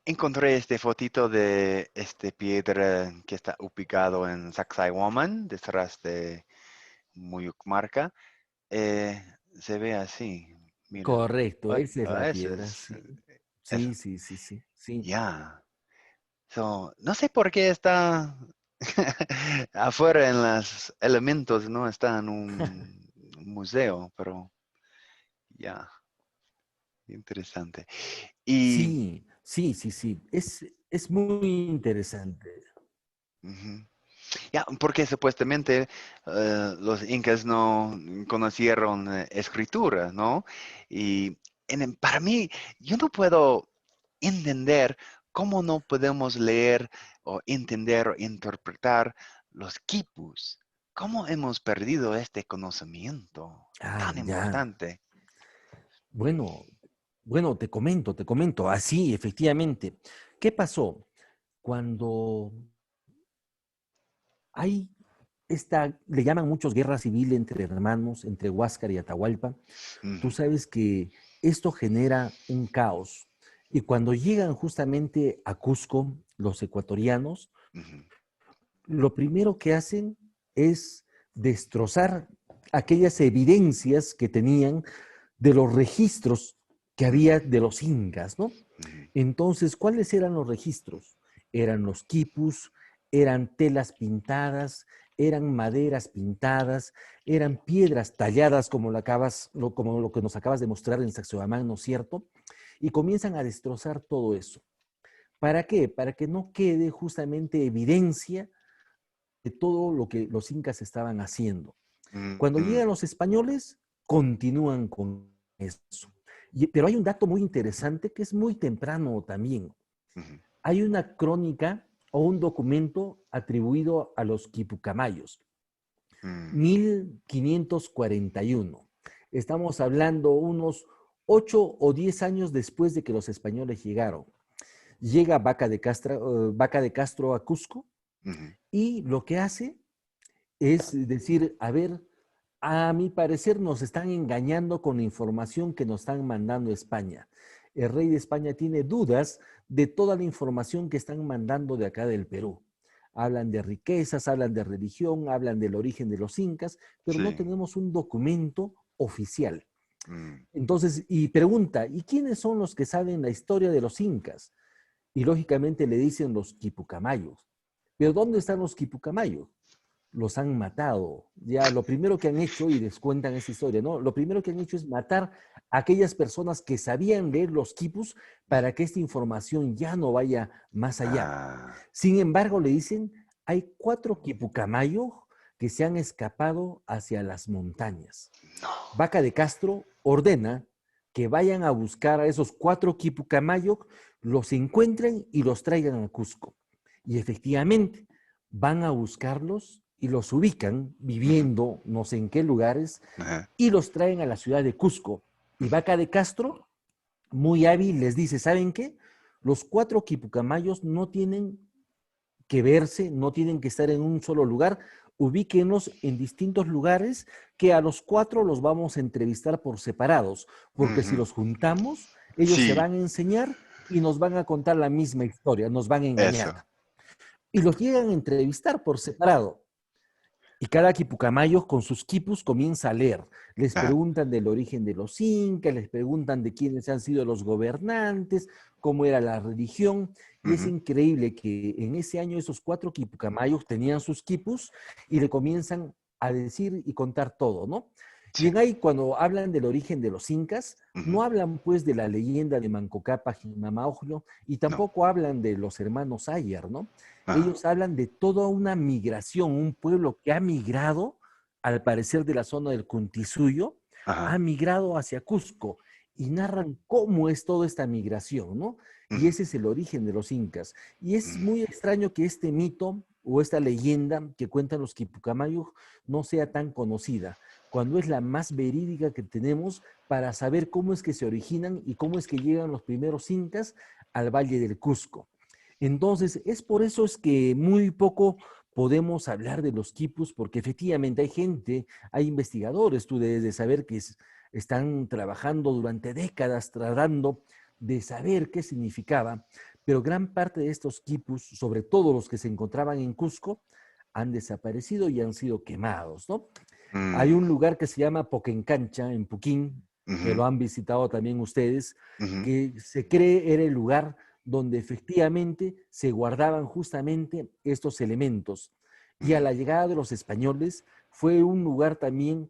encontré este fotito de este piedra que está ubicado en Sacsayhuaman, detrás de Muyucmarca. Eh, Se ve así, mira. Correcto, Ay, esa es la eso piedra, es, sí. eso, Sí, sí, sí, sí, sí. ya. So, no sé por qué está afuera en los elementos, no está en un museo, pero ya, interesante. Y Sí, sí, sí, sí. Es muy interesante. ujú, ya, porque supuestamente los incas no conocieron escritura, ¿no? Y para mí, yo no puedo entender cómo no podemos leer o entender o interpretar los quipus. ¿Cómo hemos perdido este conocimiento Ah, tan ya. importante? Bueno, bueno, te comento. Así, efectivamente. ¿Qué pasó? Cuando hay esta, le llaman muchos guerra civil entre hermanos, entre Huáscar y Atahualpa, tú Ujú, sabes que esto genera un caos. Y cuando llegan justamente a Cusco, los ecuatorianos, ujú, lo primero que hacen es destrozar aquellas evidencias que tenían de los registros que ujú, había de los incas, ¿no? ujú. Entonces, ¿cuáles eran los registros? Eran los quipus, eran telas pintadas, eran maderas pintadas, eran piedras talladas como lo que nos acabas de mostrar en Sacsayhuamán, ¿no es cierto? Y comienzan a destrozar todo eso. ¿Para qué? Para que no quede justamente evidencia de todo lo que los incas estaban haciendo. Cuando Ujú, llegan los españoles, continúan con eso. Pero hay un dato muy interesante que es muy temprano también. ujú, Hay una crónica o un documento atribuido a los quipucamayos, ujú, 1541. Estamos hablando unos 8 o 10 años después de que los españoles llegaron. Llega Vaca de Castro a Cusco ujú. y lo que hace es decir, a ver, a mi parecer nos están engañando con la información que nos están mandando España. El rey de España tiene dudas de toda la información que están mandando de acá del Perú. Hablan de riquezas, hablan de religión, hablan del origen de los incas, pero no Sí. tenemos un documento oficial. Mm, Entonces, y pregunta, ¿y quiénes son los que saben la historia de los incas? Y lógicamente le dicen los quipucamayos. Pero ¿dónde están los quipucamayos? Los han matado. Ya lo primero que han hecho, y les cuentan esa historia, ¿no? Lo primero que han hecho es matar a aquellas personas que sabían leer los quipus ujú. para que esta información ya no vaya más allá. Ah, Sin embargo, le dicen, hay 4 quipucamayo que se han escapado hacia las montañas. no. Vaca de Castro ordena que vayan a buscar a esos 4 quipucamayo, los encuentren y los traigan a Cusco. Y efectivamente, van a buscarlos y los ubican Ujú, viviendo no sé en qué lugares ajá, y los traen a la ciudad de Cusco. Y ujú. Vaca de Castro, muy hábil, les dice, ¿saben qué? Los 4 quipucamayos no tienen que verse, no tienen que estar en un solo lugar, ubíquenos en distintos lugares que a los 4 los vamos a entrevistar por separados, porque si Ujú. los juntamos, ellos se Sí, van a enseñar y nos van a contar la misma historia, nos van a engañar. eso. Y los llegan a entrevistar por separado. Y cada quipucamayo con sus quipus comienza a leer. Les Ajá, preguntan del origen de los incas, les preguntan de quiénes han sido los gobernantes, cómo era la religión. Y es ujú, increíble que en ese año esos 4 quipucamayos tenían sus quipus y le comienzan a decir y contar todo, ¿no? Y sí, en ahí, cuando hablan del origen de los incas, ujú, no hablan pues de la leyenda de Manco Cápac y Mamaojlo y no. tampoco hablan de los hermanos Ayer, ¿no? Ah, Ellos hablan de toda una migración, un pueblo que ha migrado, al parecer de la zona del Cuntisuyo, ha ajá, migrado hacia Cusco y narran cómo es toda esta migración, ¿no? Y ujú, ese es el origen de los incas. Y es mm, muy extraño que este mito o esta leyenda que cuentan los quipucamayos no sea tan conocida, cuando es la más verídica que tenemos para saber cómo es que se originan y cómo es que llegan los primeros incas al Valle del Cusco. Entonces, es por eso es que muy poco podemos hablar de los quipus, porque efectivamente hay gente, hay investigadores, tú debes de saber que están trabajando durante décadas tratando de saber qué significaba, pero gran parte de estos quipus, sobre todo los que se encontraban en Cusco, han desaparecido y han sido quemados, ¿no? Hay Mm, un lugar que se llama Poquencancha, en Puquín, que ujú, lo han visitado también ustedes, ujú, que se cree era el lugar donde efectivamente se guardaban justamente estos elementos. Y a ujú, la llegada de los españoles fue un lugar también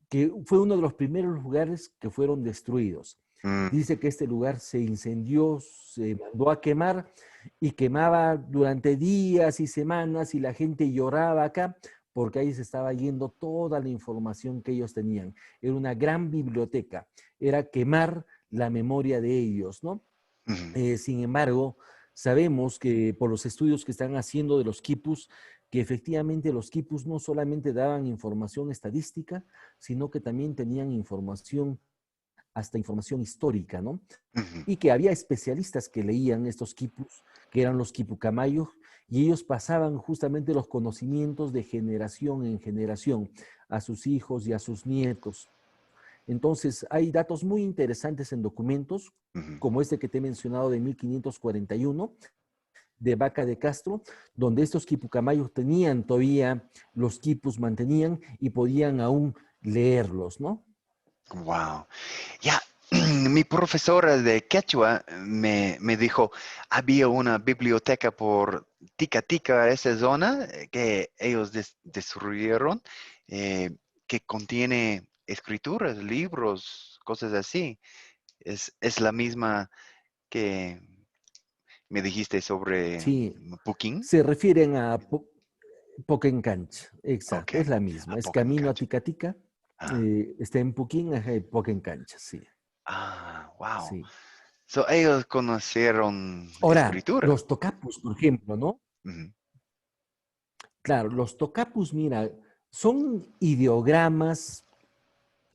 que fue uno de los primeros lugares que fueron destruidos. mm, Dice que este lugar se incendió, se mandó a quemar y quemaba durante días y semanas y la gente lloraba acá porque ahí se estaba yendo toda la información que ellos tenían. Era una gran biblioteca, era quemar la memoria de ellos, ¿no? ujú. Sin embargo, sabemos que por los estudios que están haciendo de los quipus, que efectivamente los quipus no solamente daban información estadística, sino que también tenían información, hasta información histórica, ¿no? Ujú. Y que había especialistas que leían estos quipus, que eran los quipucamayos, y ellos pasaban justamente los conocimientos de generación en generación a sus hijos y a sus nietos. Entonces, hay datos muy interesantes en documentos, Ujú. como este que te he mencionado de 1541, de Vaca de Castro, donde estos quipucamayos tenían todavía, los quipus mantenían y podían aún leerlos, ¿no? Wow. Ya, mi profesora de quechua me dijo, había una biblioteca por Tica Tica, esa zona que ellos destruyeron, eh, que contiene escrituras, libros, cosas así. Es la misma que me dijiste sobre Sí, Pukin. se refieren a Poquencanch, Ok, exacto, es la a misma, es Pukin camino a Cancha. Ticatica, Ah, está en Puquín, ajá, y Poquencanch, sí, wow. sí. So, ellos conocieron Ahora, escritura. los tocapus, por ejemplo, ¿no? Ujú, Claro, los tocapus, mira, son ideogramas,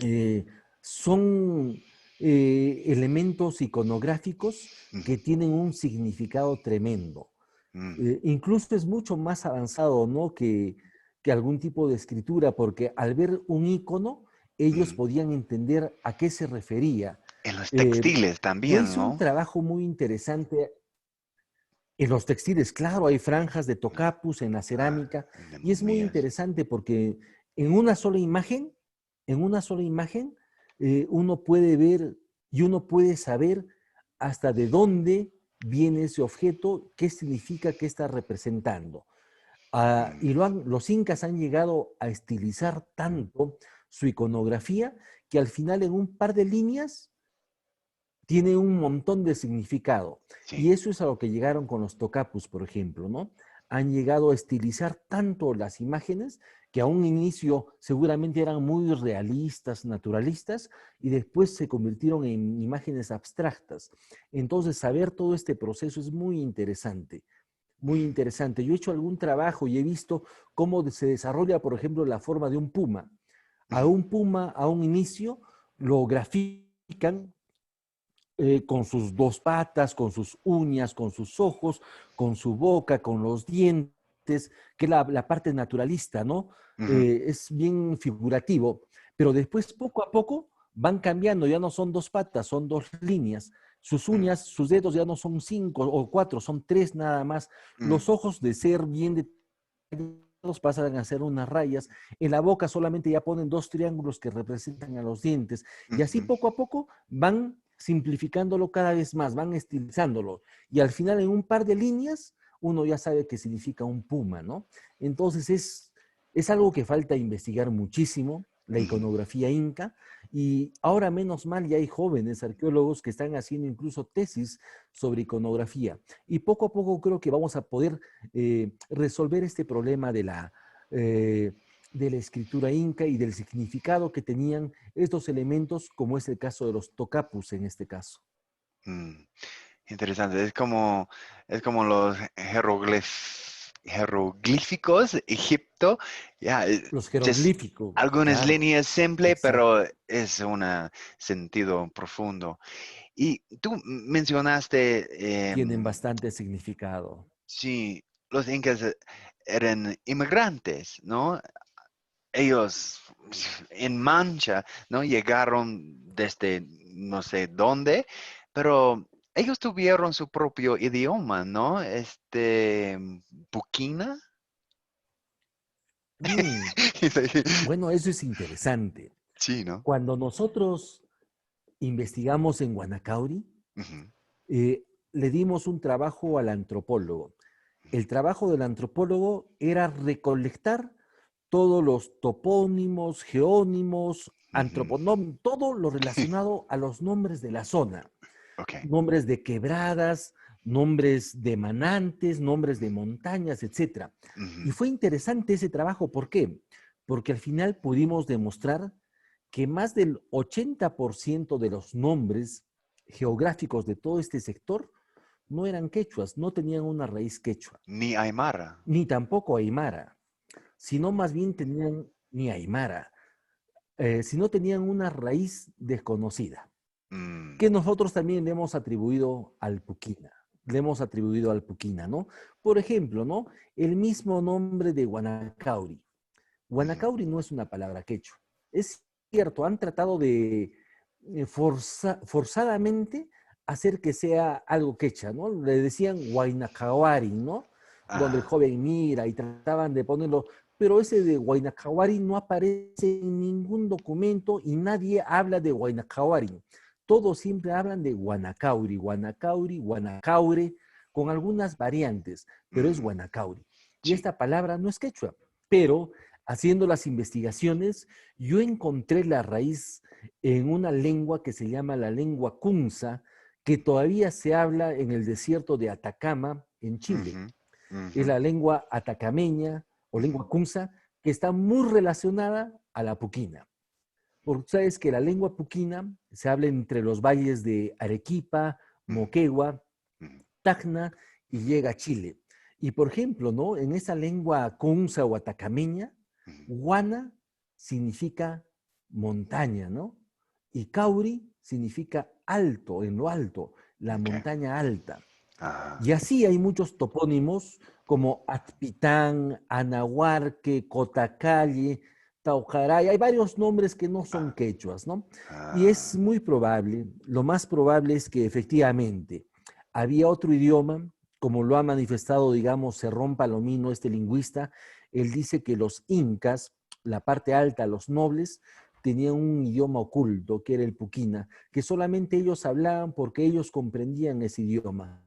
eh, son elementos iconográficos ujú, que tienen un significado tremendo. mm, Incluso es mucho más avanzado, ¿no? Que algún tipo de escritura, porque al ver un icono, ellos ujú. podían entender a qué se refería. En los Eh, textiles yo también, hice un ¿no? trabajo muy interesante en los textiles, claro, hay franjas de Mm, tocapus en la ah, cerámica, de y es muy momias. interesante porque en una sola imagen, en una sola imagen, uno puede ver y uno puede saber hasta de dónde viene ese objeto, qué significa, qué está representando. Mm, Y los incas han llegado a estilizar tanto su iconografía que al final en un par de líneas tiene un montón de significado. sí. Y eso es a lo que llegaron con los tocapus, por ejemplo, ¿no? Han llegado a estilizar tanto las imágenes que a un inicio seguramente eran muy realistas, naturalistas, y después se convirtieron en imágenes abstractas. Entonces, saber todo este proceso es muy interesante, muy Mm, interesante. Yo he hecho algún trabajo y he visto cómo se desarrolla, por ejemplo, la forma de un puma. A ujú, un puma, a un inicio, lo grafican con sus dos patas, con sus uñas, con sus ojos, con su boca, con los dientes, que es la parte naturalista, ¿no? ujú, Es bien figurativo, pero después poco a poco van cambiando, ya no son dos patas, son dos líneas. Sus mm, uñas, sus dedos ya no son cinco o cuatro, son tres nada más. mm, Los ojos de ser bien detallados pasan a ser unas rayas. En la boca solamente ya ponen dos triángulos que representan a los dientes. Y así ujú, poco a poco van simplificándolo cada vez más, van estilizándolo. Y al final, en un par de líneas, uno ya sabe qué significa un puma, ¿no? Entonces es algo que falta investigar muchísimo, la ujú. iconografía inca, y ahora menos mal ya hay jóvenes arqueólogos que están haciendo incluso tesis sobre iconografía. Y poco a poco creo que vamos a poder resolver este problema de la escritura inca y del significado que tenían estos elementos, como es el caso de los tocapus en este caso. Mm, interesante. Es como los jeroglíficos de Egipto. Ya, Los just jeroglíficos, algunas claro, líneas simples, exacto. pero es un sentido profundo. Y tú mencionaste, Tienen bastante significado. sí, los incas eran inmigrantes, ¿no? Ellos en mancha, ¿no? Llegaron desde no sé dónde, pero ellos tuvieron su propio idioma, ¿no? Puquina. Mm, bueno, eso es interesante. Sí, ¿no? Cuando nosotros investigamos en Guanacauri, Ujú, le dimos un trabajo al antropólogo. El trabajo del antropólogo era recolectar todos los topónimos, geónimos, ujú. todo lo relacionado a los nombres de la zona. Ok. Nombres de quebradas, nombres de manantes, nombres de montañas, etcétera. Y Ujú. fue interesante ese trabajo, ¿por qué? Porque al final pudimos demostrar que más del 80% de los nombres geográficos de todo este sector no eran quechuas, no tenían una raíz quechua, Ni Aymara. ni tampoco aymara, sino más bien tenían ni aymara, sino tenían una raíz desconocida Mm, que nosotros también le hemos atribuido al Puquina. Le hemos atribuido al Puquina, ¿no? Por ejemplo, ¿no? El mismo nombre de Guanacauri. ujú, Guanacauri no es una palabra quechua. Es cierto, han tratado de forzadamente hacer que sea algo quechua, ¿no? Le decían Huaynacahuari, ¿no? Donde el ah, joven mira y trataban de ponerlo, pero ese de Huaynacahuari no aparece en ningún documento y nadie habla de Huaynacahuari. Todos siempre hablan de Guanacauri, Guanacauri, Guanacaure, con algunas variantes, pero es mm, Guanacauri. Y sí. esta palabra no es quechua, pero haciendo las investigaciones, yo encontré la raíz en una lengua que se llama la lengua Kunza, que todavía se habla en el desierto de Atacama, en Chile. Ujú, Es ujú, la lengua atacameña o ujú, lengua Kunza, que está muy relacionada a la puquina. Porque sabes que la lengua puquina se habla entre los valles de Arequipa, ujú, Moquegua, ujú, Tacna y ujú, llega a Chile. Y por ejemplo, ¿no? En esa lengua kunza o atacameña, ujú. Guana significa montaña, ¿no? Y Cauri significa alto, en lo alto, la Ok. montaña alta. Ah, Y así hay muchos topónimos como Atpitán, Anahuarque, Cotacalle, Taujaray. Hay varios nombres que no son ah, quechuas, ¿no? Y es ah, muy probable, lo más probable es que efectivamente había otro idioma, como lo ha manifestado, digamos, Serrón Palomino, este lingüista. Él dice que los incas, la parte alta, los nobles, tenían un idioma oculto, que era el puquina, que solamente ellos hablaban porque ellos comprendían ese idioma,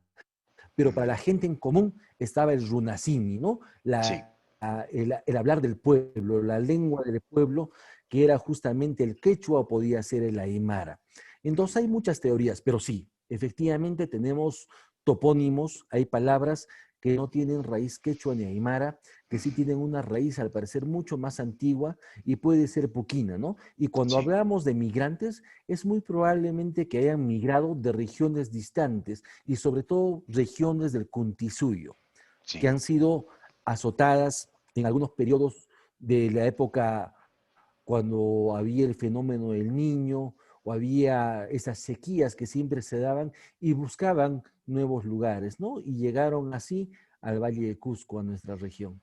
pero para mm, la gente en común estaba el runasimi, ¿no? sí, El hablar del pueblo, la lengua del pueblo, que era justamente el quechua o podía ser el aymara. Entonces mm, hay muchas teorías, pero sí, efectivamente tenemos topónimos, hay palabras que no tienen raíz quechua ni aymara, que sí ujú, tienen una raíz al parecer mucho más antigua y puede ser puquina, ¿no? Y cuando sí, hablamos de migrantes, es muy probablemente que hayan migrado de regiones distantes y sobre todo regiones del Cuntisuyo, que sí. han sido azotadas en algunos periodos de la época cuando había el fenómeno del niño o había esas sequías que siempre se daban y buscaban nuevos lugares, ¿no? Y llegaron así al Valle de Cusco, a nuestra región.